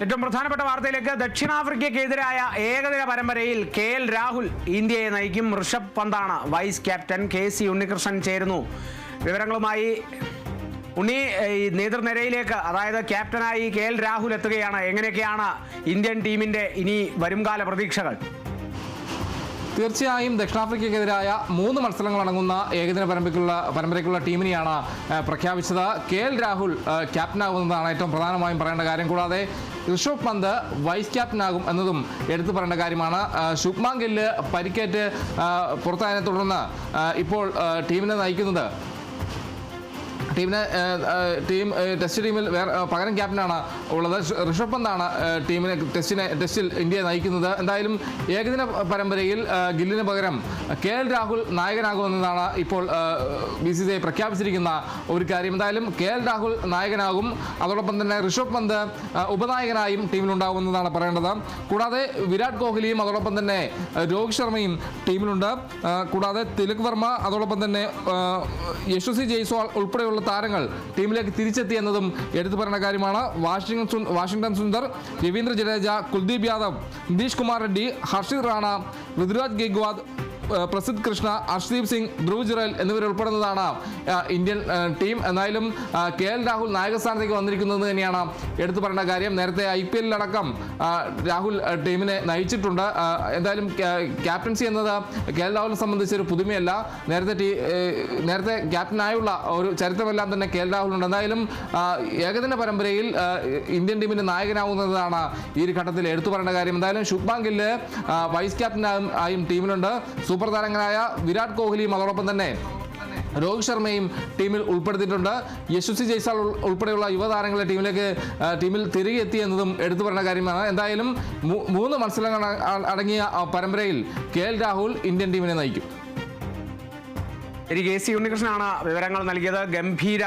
ഏറ്റവും പ്രധാനപ്പെട്ട വാർത്തയിലേക്ക്. ദക്ഷിണാഫ്രിക്കയ്ക്കെതിരായ ഏകദിന പരമ്പരയിൽ KL രാഹുൽ ഇന്ത്യയെ നയിക്കും. ഋഷഭ് പന്താണ് വൈസ് ക്യാപ്റ്റൻ. KC ഉണ്ണികൃഷ്ണൻ ചേരുന്നു വിവരങ്ങളുമായി. ഉണ്ണി, ഈ നേതൃനിരയിലേക്ക് അതായത് ക്യാപ്റ്റനായി KL രാഹുൽ എത്തുകയാണ്. എങ്ങനെയൊക്കെയാണ് ഇന്ത്യൻ ടീമിന്റെ ഇനി വരുംകാല പ്രതീക്ഷകൾ? തീർച്ചയായും ദക്ഷിണാഫ്രിക്കയ്ക്കെതിരായ 3 മത്സരങ്ങൾ അടങ്ങുന്ന ഏകദിന പരമ്പരയ്ക്കുള്ള ടീമിനെയാണ് പ്രഖ്യാപിച്ചത്. KL രാഹുൽ ക്യാപ്റ്റനാകുന്നതാണ് ഏറ്റവും പ്രധാനമായും പറയേണ്ട കാര്യം. കൂടാതെ ഋഷഭ് പന്ത് വൈസ് ക്യാപ്റ്റനാകും എന്നതും എടുത്തു പറയേണ്ട കാര്യമാണ്. ശുഭ്മാൻ ഗില്ല് പരിക്കേറ്റ് പുറത്തായതിനെ തുടർന്ന് ഇപ്പോൾ ടീമിനെ നയിക്കുന്നത് ടെസ്റ്റ് ടീമിൽ പകരം ക്യാപ്റ്റനാണ് ഉള്ളത്. ഋഷഭ് പന്താണ് ടെസ്റ്റിൽ ഇന്ത്യയെ നയിക്കുന്നത്. എന്തായാലും ഏകദിന പരമ്പരയിൽ ഗില്ലിന് പകരം KL രാഹുൽ നായകനാകുമെന്നതാണ് ഇപ്പോൾ BCCI പ്രഖ്യാപിച്ചിരിക്കുന്ന ഒരു കാര്യം. എന്തായാലും KL രാഹുൽ നായകനാകും. അതോടൊപ്പം തന്നെ ഋഷഭ് പന്ത് ഉപനായകനായും ടീമിലുണ്ടാകുമെന്നതാണ് പറയേണ്ടത്. കൂടാതെ വിരാട് കോഹ്ലിയും അതോടൊപ്പം തന്നെ രോഹിത് ശർമ്മയും ടീമിലുണ്ട്. കൂടാതെ തിലക് വർമ്മ അതോടൊപ്പം തന്നെ യശസ്വി ജയ്സ്വാൾ ഉൾപ്പെടെയുള്ള താരങ്ങൾ ടീമിലേക്ക് തിരിച്ചെത്തി എന്നതും എടുത്തു പറയുന്ന കാര്യമാണ്. വാഷിംഗ്ടൺ സുന്ദർ, രവീന്ദ്ര ജഡേജ, കുൽദീപ് യാദവ്, നിതീഷ് കുമാർ റെഡ്ഡി, ഹർഷിത് റാണ, ഋതുരാജ് ഗെയ്ക്വാദ്, പ്രസിദ്ധ് കൃഷ്ണ, അർഷ്ദീപ് സിംഗ്, ധ്രുവ് ജുറേൽ എന്നിവരുൾപ്പെടുന്നതാണ് ഇന്ത്യൻ ടീം. എന്തായാലും KL രാഹുൽ നായകസ്ഥാനത്തേക്ക് വന്നിരിക്കുന്നത് തന്നെയാണ് എടുത്തു പറയേണ്ട കാര്യം. നേരത്തെ IPL അടക്കം രാഹുൽ ടീമിനെ നയിച്ചിട്ടുണ്ട്. എന്തായാലും ക്യാപ്റ്റൻസി എന്നത് KL രാഹുലിനെ സംബന്ധിച്ച് ഒരു പുതുമയല്ല. നേരത്തെ ക്യാപ്റ്റനായുള്ള ഒരു ചരിത്രമെല്ലാം തന്നെ KL രാഹുലുണ്ട്. എന്തായാലും ഏകദിന പരമ്പരയിൽ ഇന്ത്യൻ ടീമിന്റെ നായകനാവുന്നതാണ് ഈ ഒരു ഘട്ടത്തിൽ എടുത്തു പറയേണ്ട കാര്യം. എന്തായാലും ശുഭ്മാൻ ഗില്ല് വൈസ് ക്യാപ്റ്റനായും ടീമിലുണ്ട്. സൂപ്പർ താരങ്ങളായ വിരാട് കോഹ്ലിയും അതോടൊപ്പം തന്നെ രോഹിത് ശർമ്മയും ടീമിൽ ഉൾപ്പെടുത്തിയിട്ടുണ്ട്. യശസ്വി ജയ്സ്വാൾ ഉൾപ്പെടെയുള്ള യുവതാരങ്ങളെ ടീമിൽ തിരികെ എത്തി എന്നതും എടുത്തു പറയുന്ന കാര്യമാണ്. എന്തായാലും 3 മത്സരങ്ങൾ അടങ്ങിയ പരമ്പരയിൽ KL രാഹുൽ ഇന്ത്യൻ ടീമിനെ നയിക്കും. KC ഉണ്ണികൃഷ്ണനാണ് വിവരങ്ങൾ നൽകിയത്. ഗംഭീര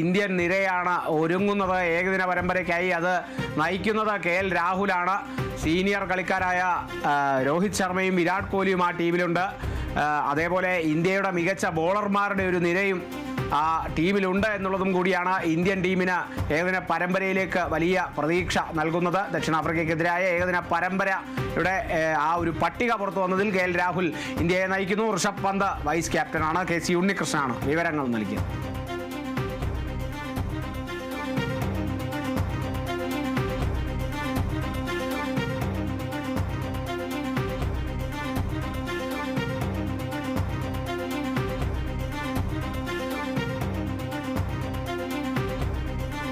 ഇന്ത്യൻ നിരയാണ് ഒരുങ്ങുന്നത് ഏകദിന പരമ്പരയ്ക്കായി. അത് നയിക്കുന്നത് KL രാഹുലാണ്. സീനിയർ കളിക്കാരായ രോഹിത് ശർമ്മയും വിരാട് കോഹ്ലിയും ആ ടീമിലുണ്ട്. അതേപോലെ ഇന്ത്യയുടെ മികച്ച ബോളർമാരുടെ ഒരു നിരയും ആ ടീമിലുണ്ട് എന്നുള്ളതും കൂടിയാണ് ഇന്ത്യൻ ടീമിന് ഏകദിന പരമ്പരയിലേക്ക് വലിയ പ്രതീക്ഷ നൽകുന്നത്. ദക്ഷിണാഫ്രിക്കയ്ക്കെതിരായ ഏകദിന പരമ്പരയുടെ ആ ഒരു പട്ടിക പുറത്തു വന്നതിൽ KL രാഹുൽ ഇന്ത്യയെ നയിക്കുന്നു. ഋഷഭ് പന്ത് വൈസ് ക്യാപ്റ്റനാണ്. KC ഉണ്ണികൃഷ്ണനാണ് വിവരങ്ങൾ നൽകിയത്.